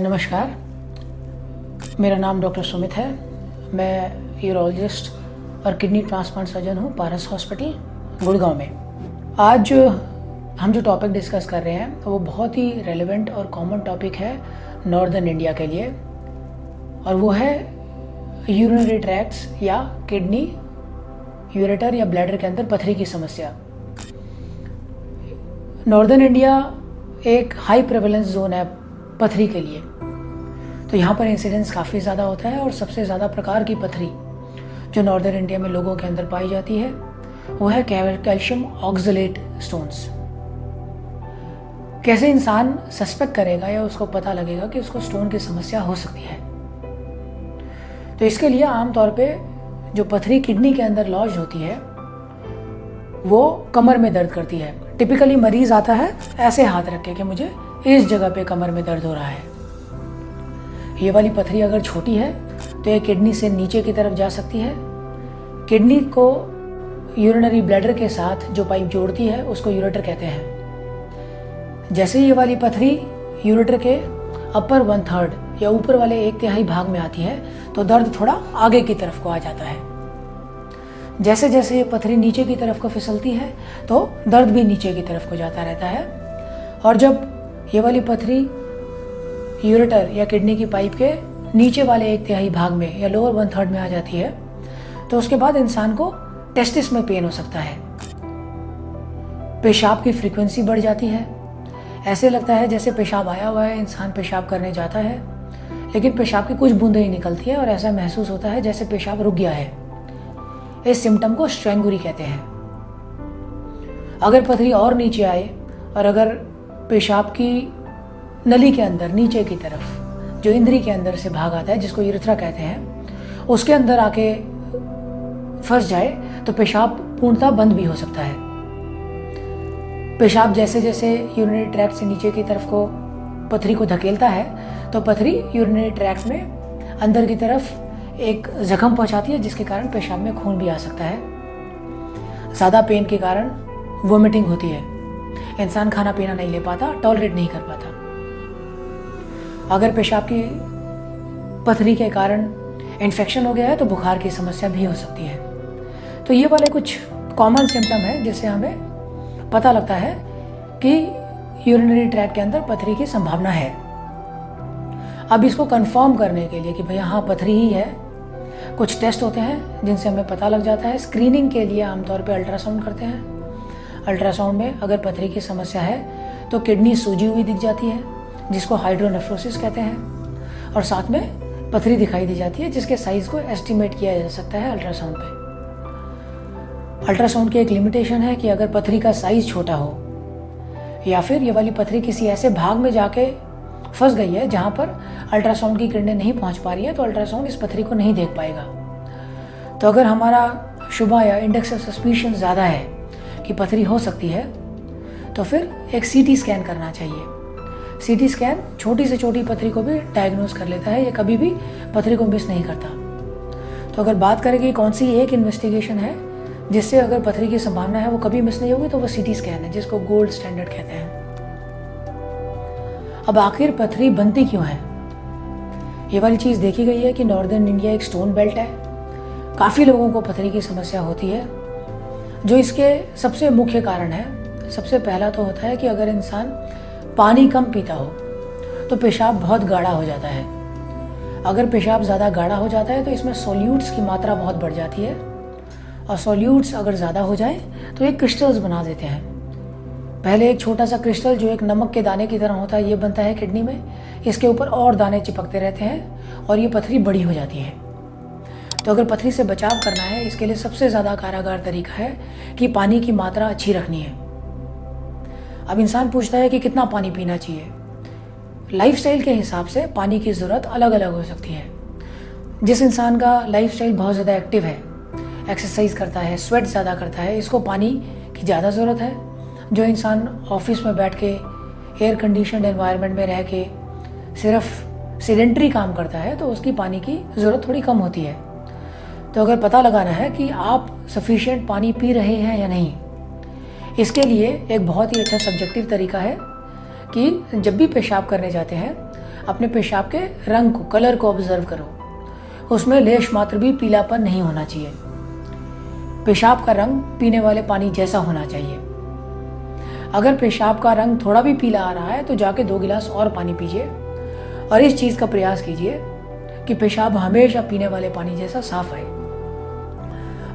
नमस्कार, मेरा नाम डॉक्टर सुमित है। मैं यूरोलॉजिस्ट और किडनी ट्रांसप्लांट सर्जन हूँ पारस हॉस्पिटल गुड़गांव में। आज हम जो टॉपिक डिस्कस कर रहे हैं वो बहुत ही रेलेवेंट और कॉमन टॉपिक है नॉर्दर्न इंडिया के लिए, और वो है यूरिनरी ट्रैक्ट्स या किडनी, यूरेटर या ब्लैडर के अंदर पथरी की समस्या। नॉर्दर्न इंडिया एक हाई प्रेवलेंस जोन है पथरी के लिए, तो यहाँ पर इंसिडेंस काफ़ी ज़्यादा होता है। और सबसे ज़्यादा प्रकार की पथरी जो नॉर्दर्न इंडिया में लोगों के अंदर पाई जाती है वो है कैल्शियम ऑक्सलेट स्टोन्स। कैसे इंसान सस्पेक्ट करेगा या उसको पता लगेगा कि उसको स्टोन की समस्या हो सकती है? तो इसके लिए आमतौर पे जो पथरी किडनी के अंदर लॉज होती है वो कमर में दर्द करती है। टिपिकली मरीज आता है ऐसे हाथ रख के कि मुझे इस जगह पे कमर में दर्द हो रहा है। ये वाली पथरी अगर छोटी है तो ये किडनी से नीचे की तरफ जा सकती है। किडनी को यूरिनरी ब्लैडर के साथ जो पाइप जोड़ती है उसको यूरेटर कहते हैं। जैसे ये वाली पथरी यूरेटर के अपर 1/3 या ऊपर वाले 1/3 भाग में आती है तो दर्द थोड़ा आगे की तरफ को आ जाता है। जैसे जैसे ये पथरी नीचे की तरफ को फिसलती है तो दर्द भी नीचे की तरफ को जाता रहता है। और जब ये वाली पथरी यूरेटर या किडनी की पाइप के नीचे वाले 1/3 भाग में या लोअर 1/3 में आ जाती है तो उसके बाद इंसान को टेस्टिस में पेन हो सकता है। पेशाब की फ्रीक्वेंसी बढ़ जाती है। ऐसे लगता है जैसे पेशाब आया हुआ है, इंसान पेशाब करने जाता है लेकिन पेशाब की कुछ बूंदें ही निकलती है और ऐसा महसूस होता है जैसे पेशाब रुक गया है। इस सिम्टम को स्ट्रेंगुरी कहते हैं। अगर पथरी और नीचे आए और अगर पेशाब की नली के अंदर नीचे की तरफ जो इंद्री के अंदर से भाग आता है जिसको यूरेथ्रा कहते हैं उसके अंदर आके फंस जाए तो पेशाब पूर्णतः बंद भी हो सकता है। पेशाब जैसे जैसे यूरिनरी ट्रैक्ट से नीचे की तरफ को पथरी को धकेलता है तो पथरी यूरिनरी ट्रैक्ट में अंदर की तरफ एक जख्म पहुंचाती है जिसके कारण पेशाब में खून भी आ सकता है। ज़्यादा पेन के कारण वोमिटिंग होती है, इंसान खाना पीना नहीं ले पाता, टॉलरेट नहीं कर पाता। अगर पेशाब की पथरी के कारण इन्फेक्शन हो गया है तो बुखार की समस्या भी हो सकती है। तो ये वाले कुछ कॉमन सिम्टम है जिससे हमें पता लगता है कि यूरिनरी ट्रैक्ट के अंदर पथरी की संभावना है। अब इसको कंफर्म करने के लिए कि भैया हाँ पथरी ही है, कुछ टेस्ट होते हैं जिनसे हमें पता लग जाता है। स्क्रीनिंग के लिए आमतौर पे अल्ट्रासाउंड करते हैं। अल्ट्रासाउंड में अगर पथरी की समस्या है तो किडनी सूजी हुई दिख जाती है जिसको हाइड्रोनेफ्रोसिस कहते हैं, और साथ में पथरी दिखाई दी जाती है जिसके साइज को एस्टिमेट किया जा सकता है अल्ट्रासाउंड पे। अल्ट्रासाउंड की एक लिमिटेशन है कि अगर पथरी का साइज छोटा हो या फिर ये वाली पथरी किसी ऐसे भाग में जाके फंस गई है जहां पर अल्ट्रासाउंड की किरणें नहीं पहुंच पा रही है तो अल्ट्रासाउंड इस पथरी को नहीं देख पाएगा। तो अगर हमारा शुबा या इंडेक्स ऑफ सस्पिशन ज़्यादा है कि पथरी हो सकती है तो फिर एक सीटी स्कैन करना चाहिए। सीटी स्कैन छोटी से छोटी पथरी को भी डायग्नोज कर लेता है, ये कभी भी पथरी को मिस नहीं करता। तो अगर बात करें कि कौन सी एक इन्वेस्टिगेशन है जिससे अगर पथरी की संभावना है वो कभी मिस नहीं होगी तो वो सीटी स्कैन है जिसको गोल्ड स्टैंडर्ड कहते हैं। अब आखिर पथरी बनती क्यों है? ये वाली चीज़ देखी गई है कि नॉर्दर्न इंडिया एक स्टोन बेल्ट है, काफ़ी लोगों को पथरी की समस्या होती है। जो इसके सबसे मुख्य कारण है, सबसे पहला तो होता है कि अगर इंसान पानी कम पीता हो तो पेशाब बहुत गाढ़ा हो जाता है। अगर पेशाब ज़्यादा गाढ़ा हो जाता है तो इसमें सोल्यूट्स की मात्रा बहुत बढ़ जाती है, और सोल्यूट्स अगर ज़्यादा हो जाए तो ये क्रिस्टल्स बना देते हैं। पहले एक छोटा सा क्रिस्टल जो एक नमक के दाने की तरह होता है ये बनता है किडनी में, इसके ऊपर और दाने चिपकते रहते हैं और ये पथरी बड़ी हो जाती है। तो अगर पथरी से बचाव करना है इसके लिए सबसे ज़्यादा कारगर तरीका है कि पानी की मात्रा अच्छी रखनी है। अब इंसान पूछता है कि कितना पानी पीना चाहिए। लाइफस्टाइल के हिसाब से पानी की ज़रूरत अलग अलग हो सकती है। जिस इंसान का लाइफस्टाइल बहुत ज़्यादा एक्टिव है, एक्सरसाइज करता है, स्वेट ज़्यादा करता है, इसको पानी की ज़्यादा ज़रूरत है। जो इंसान ऑफिस में बैठ के एयर कंडीशनड एनवायरनमेंट में रह के सिर्फ सीडेंटरी काम करता है तो उसकी पानी की ज़रूरत थोड़ी कम होती है। तो अगर पता लगाना है कि आप सफिशिएंट पानी पी रहे हैं या नहीं, इसके लिए एक बहुत ही अच्छा सब्जेक्टिव तरीका है कि जब भी पेशाब करने जाते हैं अपने पेशाब के रंग को, कलर को ऑब्जर्व करो। उसमें लेश मात्र भी पीलापन नहीं होना चाहिए। पेशाब का रंग पीने वाले पानी जैसा होना चाहिए। अगर पेशाब का रंग थोड़ा भी पीला आ रहा है तो जाके 2 गिलास और पानी पीजिए और इस चीज़ का प्रयास कीजिए कि पेशाब हमेशा पीने वाले पानी जैसा साफ आए।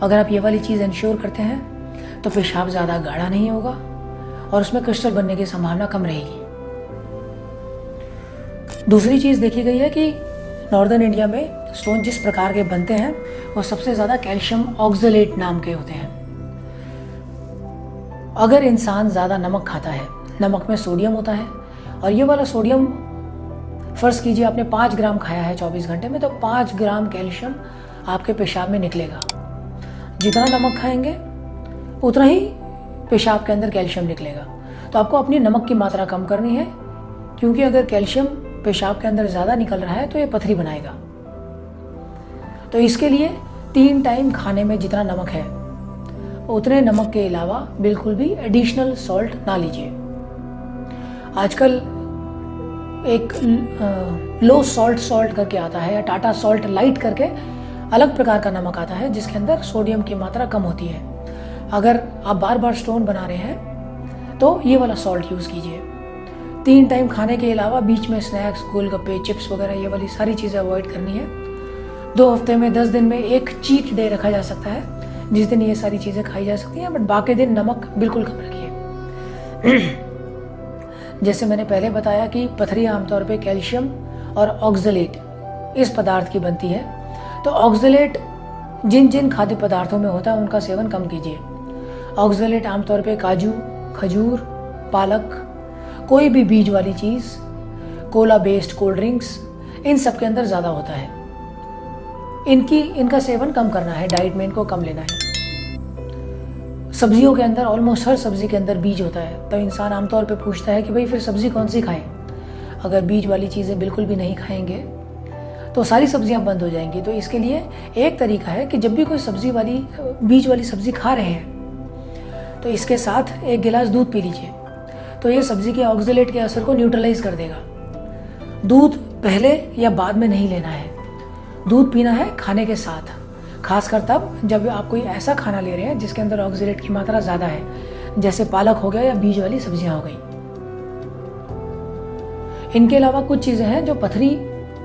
अगर आप ये वाली चीज़ इंश्योर करते हैं तो पेशाब ज़्यादा गाढ़ा नहीं होगा और उसमें क्रिस्टल बनने की संभावना कम रहेगी। दूसरी चीज़ देखी गई है कि नॉर्दर्न इंडिया में स्टोन जिस प्रकार के बनते हैं वो सबसे ज़्यादा कैल्शियम ऑक्सलेट नाम के होते हैं। अगर इंसान ज़्यादा नमक खाता है, नमक में सोडियम होता है और ये वाला सोडियम, फ़र्ज़ कीजिए आपने 5 ग्राम खाया है 24 घंटे में, तो 5 ग्राम कैल्शियम आपके पेशाब में निकलेगा। जितना नमक खाएंगे उतना ही पेशाब के अंदर कैल्शियम निकलेगा। तो आपको अपनी नमक की मात्रा कम करनी है, क्योंकि अगर कैल्शियम पेशाब के अंदर ज़्यादा निकल रहा है तो ये पथरी बनाएगा। तो इसके लिए 3 टाइम खाने में जितना नमक है उतने नमक के अलावा बिल्कुल भी एडिशनल सॉल्ट ना लीजिए। आजकल एक लो सॉल्ट करके आता है, या टाटा सॉल्ट लाइट करके अलग प्रकार का नमक आता है जिसके अंदर सोडियम की मात्रा कम होती है। अगर आप बार बार स्टोन बना रहे हैं तो ये वाला सॉल्ट यूज़ कीजिए। 3 टाइम खाने के अलावा बीच में स्नैक्स, गोलगप्पे, चिप्स वगैरह ये वाली सारी चीज़ें अवॉइड करनी है। 2 हफ्ते में 10 दिन में एक चीट डे रखा जा सकता है जिस दिन ये सारी चीज़ें खाई जा सकती हैं, बट बाकी दिन नमक बिल्कुल कम रखिए। जैसे मैंने पहले बताया कि पथरी आमतौर पे कैल्शियम और ऑक्सलेट इस पदार्थ की बनती है। तो ऑक्सलेट जिन जिन खाद्य पदार्थों में होता है उनका सेवन कम कीजिए। ऑक्सलेट आमतौर पे काजू, खजूर, पालक, कोई भी बीज वाली चीज़, कोला बेस्ड कोल्ड ड्रिंक्स, इन सब के अंदर ज़्यादा होता है। इनका सेवन कम करना है, डाइट में इनको कम लेना है। सब्जियों के अंदर ऑलमोस्ट हर सब्जी के अंदर बीज होता है, तो इंसान आमतौर पे पूछता है कि भाई फिर सब्जी कौन सी खाएं। अगर बीज वाली चीज़ें बिल्कुल भी नहीं खाएंगे तो सारी सब्जियां बंद हो जाएंगी। तो इसके लिए एक तरीका है कि जब भी कोई बीज वाली सब्जी खा रहे हैं तो इसके साथ 1 गिलास दूध पी लीजिए। तो ये सब्जी के ऑक्सलेट के असर को न्यूट्रलाइज कर देगा। दूध पहले या बाद में नहीं लेना है, दूध पीना है खाने के साथ, खासकर तब जब आप कोई ऐसा खाना ले रहे हैं जिसके अंदर ऑक्सलेट की मात्रा ज़्यादा है, जैसे पालक हो गया या बीज वाली सब्जियां हो गई। इनके अलावा कुछ चीज़ें हैं जो पथरी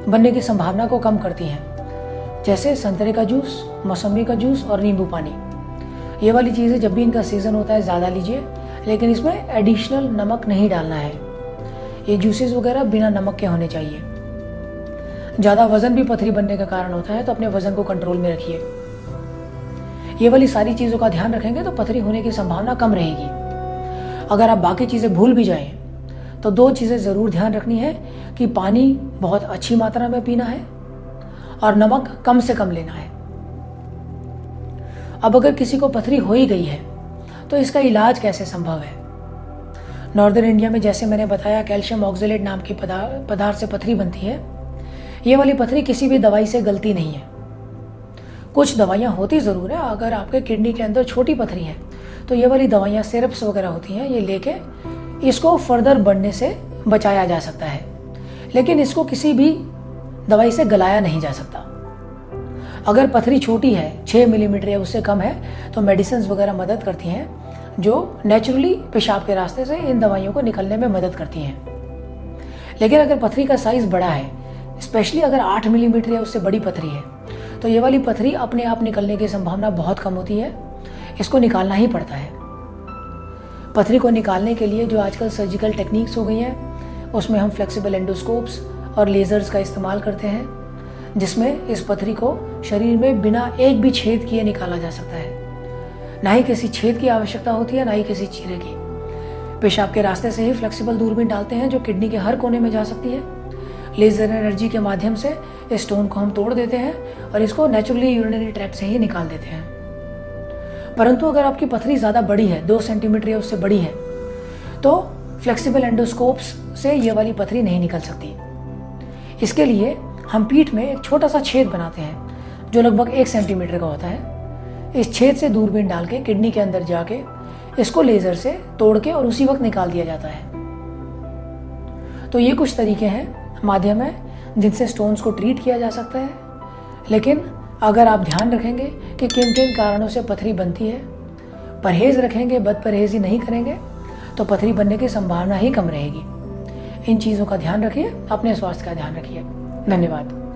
बनने की संभावना को कम करती हैं, जैसे संतरे का जूस, मौसमी का जूस और नींबू पानी। ये वाली चीज़ें जब भी इनका सीज़न होता है ज़्यादा लीजिए, लेकिन इसमें एडिशनल नमक नहीं डालना है। ये जूसेस वगैरह बिना नमक के होने चाहिए। ज़्यादा वज़न भी पथरी बनने का कारण होता है, तो अपने वज़न को कंट्रोल में रखिए। ये वाली सारी चीज़ों का ध्यान रखेंगे तो पथरी होने की संभावना कम रहेगी। अगर आप बाकी चीज़ें भूल भी जाएं तो 2 चीज़ें ज़रूर ध्यान रखनी है कि पानी बहुत अच्छी मात्रा में पीना है और नमक कम से कम लेना है। अब अगर किसी को पथरी हो ही गई है तो इसका इलाज कैसे संभव है? नॉर्दर्न इंडिया में जैसे मैंने बताया कैल्शियम ऑक्सलेट नाम की पदार्थ से पथरी बनती है। ये वाली पथरी किसी भी दवाई से गलती नहीं है। कुछ दवाइयाँ होती ज़रूर है। अगर आपके किडनी के अंदर छोटी पथरी है तो ये वाली दवाइयाँ, सिरप्स वगैरह होती हैं, ये लेके इसको फर्दर बढ़ने से बचाया जा सकता है, लेकिन इसको किसी भी दवाई से गलाया नहीं जा सकता। अगर पथरी छोटी है, 6 मिलीमीटर या उससे कम है, तो मेडिसिन वगैरह मदद करती हैं जो नेचुरली पेशाब के रास्ते से इन दवाइयों को निकलने में मदद करती हैं। लेकिन अगर पथरी का साइज़ बड़ा है, स्पेशली अगर 8 मिलीमीटर या उससे बड़ी पथरी है, तो ये वाली पथरी अपने आप निकलने की संभावना बहुत कम होती है। इसको निकालना ही पड़ता है। पथरी को निकालने के लिए जो आजकल सर्जिकल टेक्निक्स हो गई हैं, उसमें हम फ्लेक्सिबल एंडोस्कोप्स और लेज़र्स का इस्तेमाल करते हैं, जिसमें इस पथरी को शरीर में बिना एक भी छेद किए निकाला जा सकता है। ना ही किसी छेद की आवश्यकता होती है, ना ही किसी चीरे की। पेशाब के रास्ते से ही फ्लेक्सिबल दूरबीन डालते हैं जो किडनी के हर कोने में जा सकती है। लेज़र एनर्जी के माध्यम से इस स्टोन को हम तोड़ देते हैं और इसको नेचुरली यूरिनरी ट्रैक्ट से ही निकाल देते हैं। परंतु अगर आपकी पथरी ज़्यादा बड़ी है, 2 सेंटीमीटर या उससे बड़ी है, तो फ्लेक्सिबल एंडोस्कोप्स से ये वाली पथरी नहीं निकल सकती। इसके लिए हम पीठ में एक छोटा सा छेद बनाते हैं जो लगभग 1 सेंटीमीटर का होता है। इस छेद से दूरबीन डाल के किडनी के अंदर जाके इसको लेज़र से तोड़ के और उसी वक्त निकाल दिया जाता है। तो ये कुछ तरीके हैं माध्यम है जिनसे स्टोन्स को ट्रीट किया जा सकता है। लेकिन अगर आप ध्यान रखेंगे कि किन किन कारणों से पथरी बनती है, परहेज़ रखेंगे, बदपरहेज़ी नहीं करेंगे, तो पथरी बनने की संभावना ही कम रहेगी। इन चीज़ों का ध्यान रखिए, अपने स्वास्थ्य का ध्यान रखिए। धन्यवाद।